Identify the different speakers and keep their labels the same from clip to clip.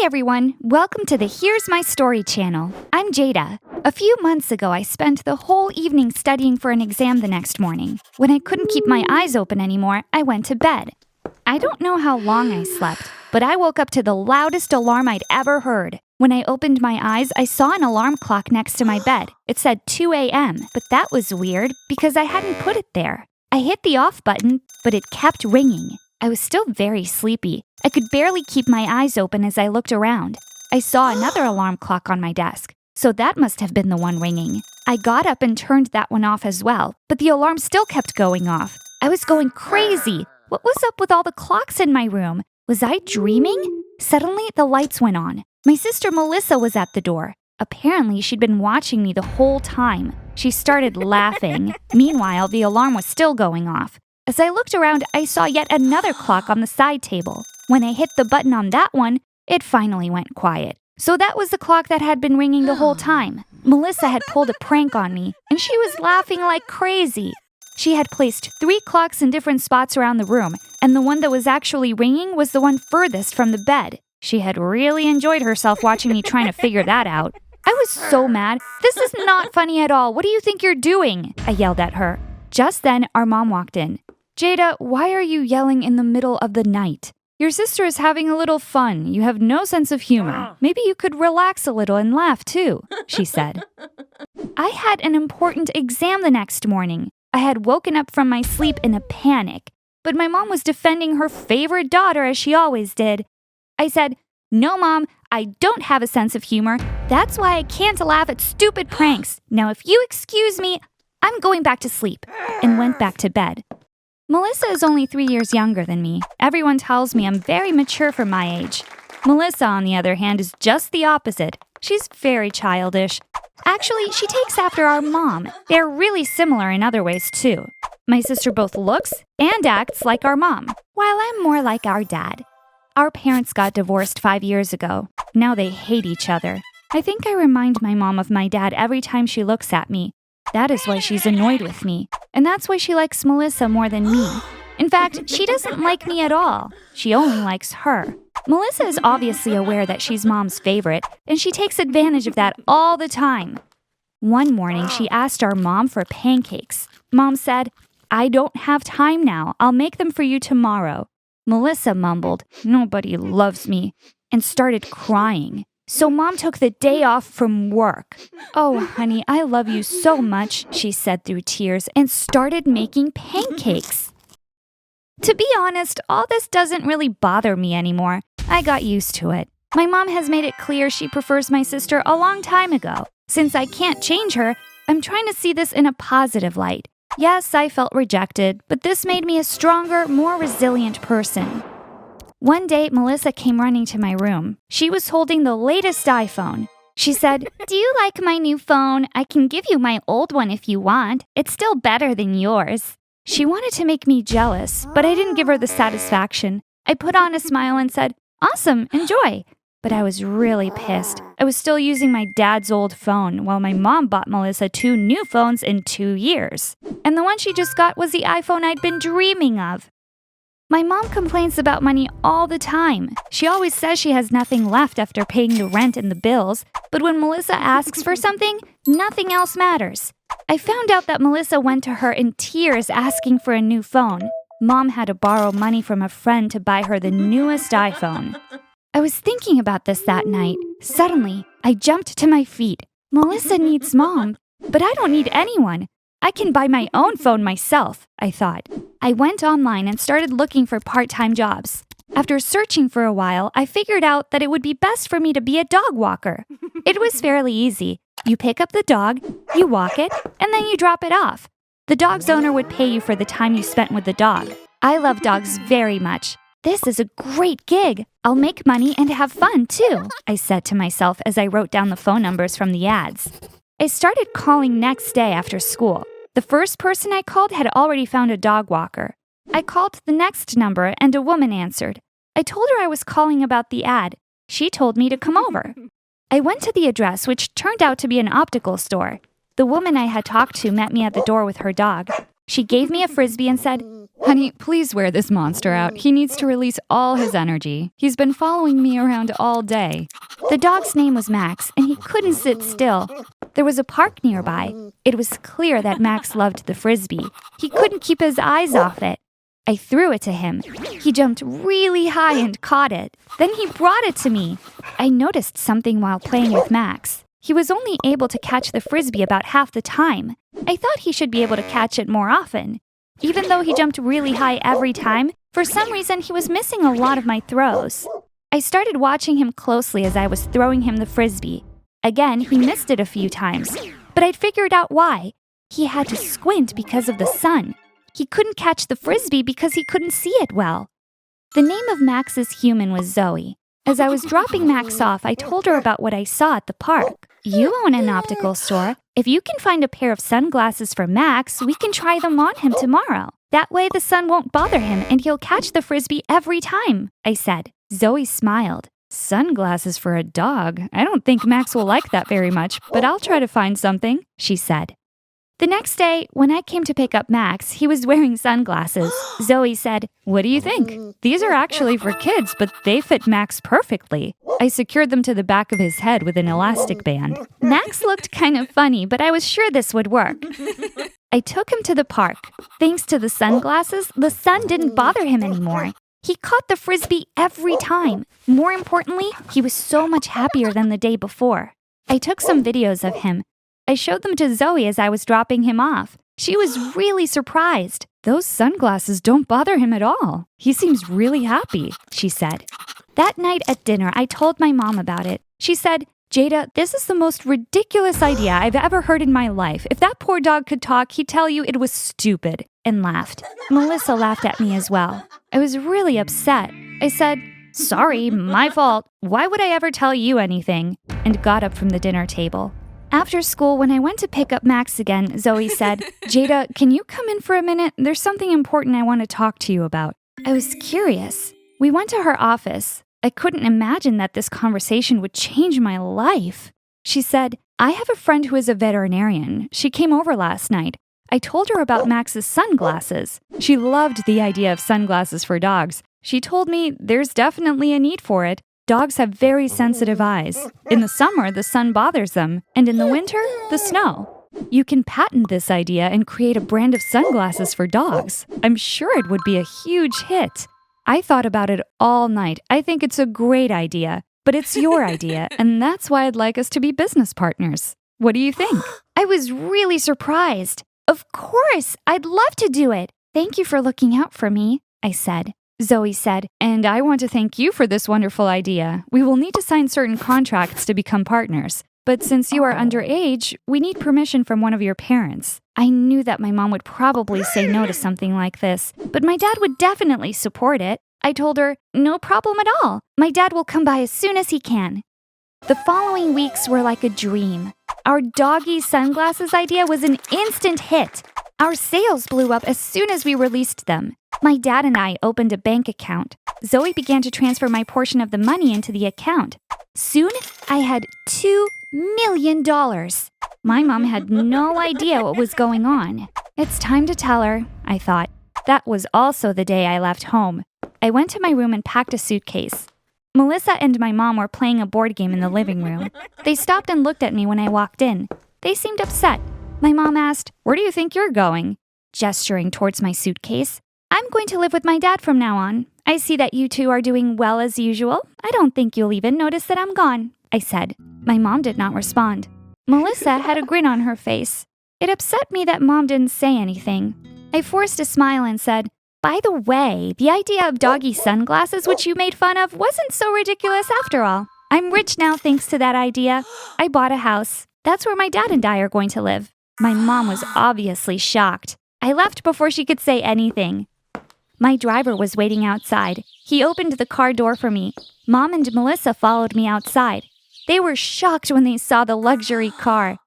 Speaker 1: everyone, welcome to the Here's My Story channel. I'm Jada. A few months ago, I spent the whole evening studying for an exam the next morning. When I couldn't keep my eyes open anymore, I went to bed. I don't know how long I slept, but I woke up to the loudest alarm I'd ever heard. When I opened my eyes, I saw an alarm clock next to my bed. It said 2 a.m., but that was weird because I hadn't put it there. I hit the off button, but it kept ringing. I was still very sleepy. I could barely keep my eyes open as I looked around. I saw another alarm clock on my desk, so that must have been the one ringing. I got up and turned that one off as well, but the alarm still kept going off. I was going crazy. What was up with all the clocks in my room? Was I dreaming? Suddenly, the lights went on. My sister Melissa was at the door. Apparently, she'd been watching me the whole time. She started laughing. Meanwhile, the alarm was still going off. As I looked around, I saw yet another clock on the side table. When I hit the button on that one, it finally went quiet. So that was the clock that had been ringing the whole time. Melissa had pulled a prank on me, and she was laughing like crazy. She had placed 3 clocks in different spots around the room, and the one that was actually ringing was the one furthest from the bed. She had really enjoyed herself watching me trying to figure that out. I was so mad. "This is not funny at all. What do you think you're doing?" I yelled at her. Just then, our mom walked in. "Jada, why are you yelling in the middle of the night? Your sister is having a little fun. You have no sense of humor. Maybe you could relax a little and laugh too," she said. I had an important exam the next morning. I had woken up from my sleep in a panic, but my mom was defending her favorite daughter as she always did. I said, "No, Mom, I don't have a sense of humor. That's why I can't laugh at stupid pranks. Now, if you excuse me, I'm going back to sleep," and went back to bed. Melissa is only 3 years younger than me. Everyone tells me I'm very mature for my age. Melissa, on the other hand, is just the opposite. She's very childish. Actually, she takes after our mom. They're really similar in other ways, too. My sister both looks and acts like our mom, while I'm more like our dad. Our parents got divorced 5 years ago. Now they hate each other. I think I remind my mom of my dad every time she looks at me. That is why she's annoyed with me. And that's why she likes Melissa more than me. In fact, she doesn't like me at all. She only likes her. Melissa is obviously aware that she's Mom's favorite, and she takes advantage of that all the time. One morning, she asked our mom for pancakes. Mom said, "I don't have time now. I'll make them for you tomorrow." Melissa mumbled, "Nobody loves me," and started crying. So Mom took the day off from work. "Oh, honey, I love you so much," she said through tears, and started making pancakes. To be honest, all this doesn't really bother me anymore. I got used to it. My mom has made it clear she prefers my sister a long time ago. Since I can't change her, I'm trying to see this in a positive light. Yes, I felt rejected, but this made me a stronger, more resilient person. One day, Melissa came running to my room. She was holding the latest iPhone. She said, "Do you like my new phone? I can give you my old one if you want. It's still better than yours." She wanted to make me jealous, but I didn't give her the satisfaction. I put on a smile and said, "Awesome, enjoy." But I was really pissed. I was still using my dad's old phone, while my mom bought Melissa 2 new phones in 2 years. And the one she just got was the iPhone I'd been dreaming of. My mom complains about money all the time. She always says she has nothing left after paying the rent and the bills, but when Melissa asks for something, nothing else matters. I found out that Melissa went to her in tears asking for a new phone. Mom had to borrow money from a friend to buy her the newest iPhone. I was thinking about this that night. Suddenly, I jumped to my feet. Melissa needs Mom, but I don't need anyone. I can buy my own phone myself, I thought. I went online and started looking for part-time jobs. After searching for a while, I figured out that it would be best for me to be a dog walker. It was fairly easy. You pick up the dog, you walk it, and then you drop it off. The dog's owner would pay you for the time you spent with the dog. I love dogs very much. This is a great gig. I'll make money and have fun, too, I said to myself as I wrote down the phone numbers from the ads. I started calling next day after school. The first person I called had already found a dog walker. I called the next number and a woman answered. I told her I was calling about the ad. She told me to come over. I went to the address, which turned out to be an optical store. The woman I had talked to met me at the door with her dog. She gave me a frisbee and said, "Honey, please wear this monster out. He needs to release all his energy. He's been following me around all day." The dog's name was Max, and he couldn't sit still. There was a park nearby. It was clear that Max loved the frisbee. He couldn't keep his eyes off it. I threw it to him. He jumped really high and caught it. Then he brought it to me. I noticed something while playing with Max. He was only able to catch the frisbee about half the time. I thought he should be able to catch it more often. Even though he jumped really high every time, for some reason he was missing a lot of my throws. I started watching him closely as I was throwing him the frisbee. Again, he missed it a few times, but I'd figured out why. He had to squint because of the sun. He couldn't catch the frisbee because he couldn't see it well. The name of Max's human was Zoe. As I was dropping Max off, I told her about what I saw at the park. "You own an optical store. If you can find a pair of sunglasses for Max, we can try them on him tomorrow. That way the sun won't bother him and he'll catch the frisbee every time," I said. Zoe smiled. "Sunglasses for a dog? I don't think Max will like that very much, but I'll try to find something," she said. The next day, when I came to pick up Max, he was wearing sunglasses. Zoe said, "What do you think? These are actually for kids, but they fit Max perfectly." I secured them to the back of his head with an elastic band. Max looked kind of funny, but I was sure this would work. I took him to the park. Thanks to the sunglasses, the sun didn't bother him anymore. He caught the frisbee every time. More importantly, he was so much happier than the day before. I took some videos of him. I showed them to Zoe as I was dropping him off. She was really surprised. "Those sunglasses don't bother him at all. He seems really happy," she said. That night at dinner, I told my mom about it. She said, "Jada, this is the most ridiculous idea I've ever heard in my life. If that poor dog could talk, he'd tell you it was stupid," and laughed. Melissa laughed at me as well. I was really upset. I said, "Sorry, my fault. Why would I ever tell you anything?" and got up from the dinner table. After school, when I went to pick up Max again, Zoe said, "Jada, can you come in for a minute? There's something important I want to talk to you about." I was curious. We went to her office. I couldn't imagine that this conversation would change my life. She said, "I have a friend who is a veterinarian. She came over last night. I told her about Max's sunglasses. She loved the idea of sunglasses for dogs. She told me there's definitely a need for it. Dogs have very sensitive eyes. In the summer, the sun bothers them, and in the winter, the snow. You can patent this idea and create a brand of sunglasses for dogs. I'm sure it would be a huge hit." I thought about it all night. I think it's a great idea, but it's your idea, and that's why I'd like us to be business partners. What do you think? I was really surprised. "Of course, I'd love to do it. Thank you for looking out for me," I said. Zoe said, "And I want to thank you for this wonderful idea. We will need to sign certain contracts to become partners. But since you are underage, we need permission from one of your parents." I knew that my mom would probably say no to something like this, but my dad would definitely support it. I told her, "No problem at all. My dad will come by as soon as he can." The following weeks were like a dream. Our doggy sunglasses idea was an instant hit. Our sales blew up as soon as we released them. My dad and I opened a bank account. Zoe began to transfer my portion of the money into the account. Soon, I had $2 million. My mom had no idea what was going on. It's time to tell her, I thought. That was also the day I left home. I went to my room and packed a suitcase. Melissa and my mom were playing a board game in the living room. They stopped and looked at me when I walked in. They seemed upset. My mom asked, "Where do you think you're going?" Gesturing towards my suitcase. "I'm going to live with my dad from now on. I see that you two are doing well as usual. I don't think you'll even notice that I'm gone," I said. My mom did not respond. Melissa had a grin on her face. It upset me that Mom didn't say anything. I forced a smile and said, "By the way, the idea of doggy sunglasses which you made fun of wasn't so ridiculous after all. I'm rich now thanks to that idea. I bought a house. That's where my dad and I are going to live." My mom was obviously shocked. I left before she could say anything. My driver was waiting outside. He opened the car door for me. Mom and Melissa followed me outside. They were shocked when they saw the luxury car.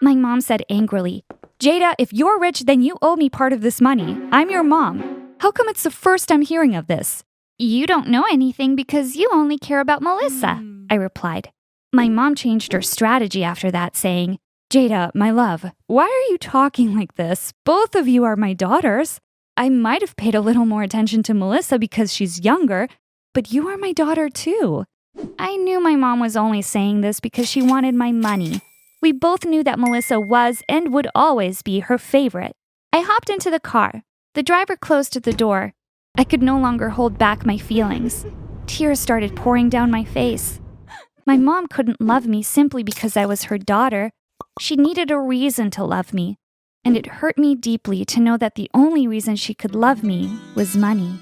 Speaker 1: My mom said angrily, "Jada, if you're rich, then you owe me part of this money. I'm your mom. How come it's the first I'm hearing of this?" "You don't know anything because you only care about Melissa," I replied. My mom changed her strategy after that, saying, Jada, my love, why are you talking like this? Both of you are my daughters. I might have paid a little more attention to Melissa because she's younger, but you are my daughter too. I knew my mom was only saying this because she wanted my money. We both knew that Melissa was and would always be her favorite. I hopped into the car. The driver closed the door. I could no longer hold back my feelings. Tears started pouring down my face. My mom couldn't love me simply because I was her daughter. She needed a reason to love me, and it hurt me deeply to know that the only reason she could love me was money.